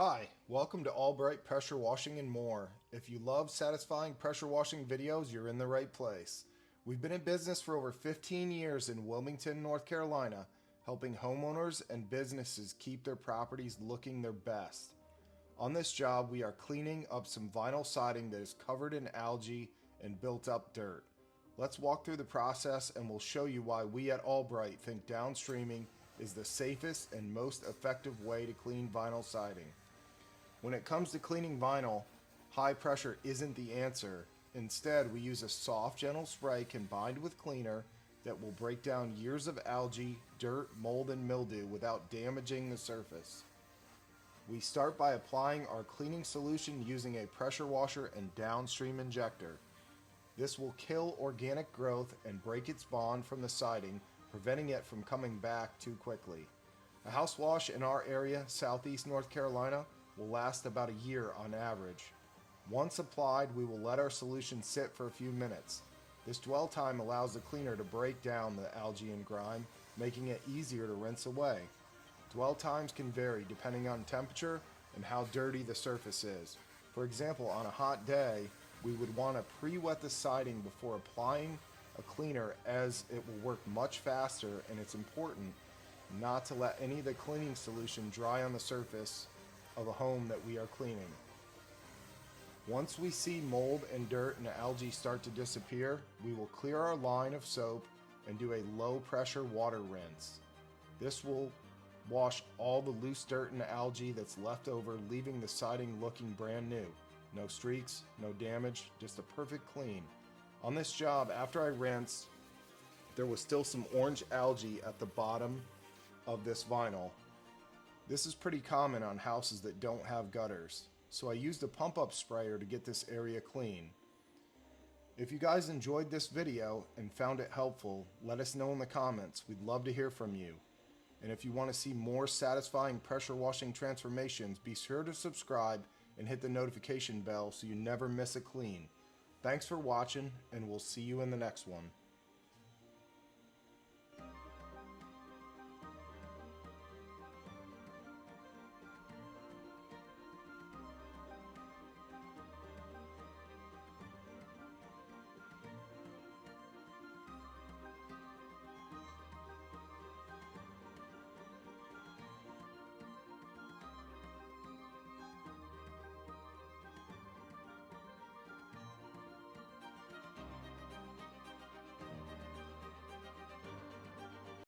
Hi, welcome to Brite Pressure Washing More. If you love satisfying pressure washing videos, you're in the right place. We've been in business for over 15 years in Wilmington, North Carolina, helping homeowners and businesses keep their properties looking their best. On this job, we are cleaning up some vinyl siding that is covered in algae and built up dirt. Let's walk through the process and we'll show you why we at Brite think downstreaming is the safest and most effective way to clean vinyl siding. When it comes to cleaning vinyl, high pressure isn't the answer. Instead, we use a soft, gentle spray combined with cleaner that will break down years of algae, dirt, mold, and mildew without damaging the surface. We start by applying our cleaning solution using a pressure washer and downstream injector. This will kill organic growth and break its bond from the siding, preventing it from coming back too quickly. A house wash in our area, southeast North Carolina, will last about a year on average. Once applied, we will let our solution sit for a few minutes. This dwell time allows the cleaner to break down the algae and grime, making it easier to rinse away. Dwell times can vary depending on temperature and how dirty the surface is. For example, on a hot day, we would want to pre-wet the siding before applying a cleaner, as it will work much faster, and it's important not to let any of the cleaning solution dry on the surface of a home that we are cleaning. Once we see mold and dirt and algae start to disappear, we will clear our line of soap and do a low pressure water rinse. This will wash all the loose dirt and algae that's left over, leaving the siding looking brand new. No streaks, no damage, just a perfect clean. On this job, after I rinsed, there was still some orange algae at the bottom of this vinyl. This is pretty common on houses that don't have gutters, so I used a pump-up sprayer to get this area clean. If you guys enjoyed this video and found it helpful, let us know in the comments. We'd love to hear from you. And if you want to see more satisfying pressure washing transformations, be sure to subscribe and hit the notification bell so you never miss a clean. Thanks for watching, and we'll see you in the next one.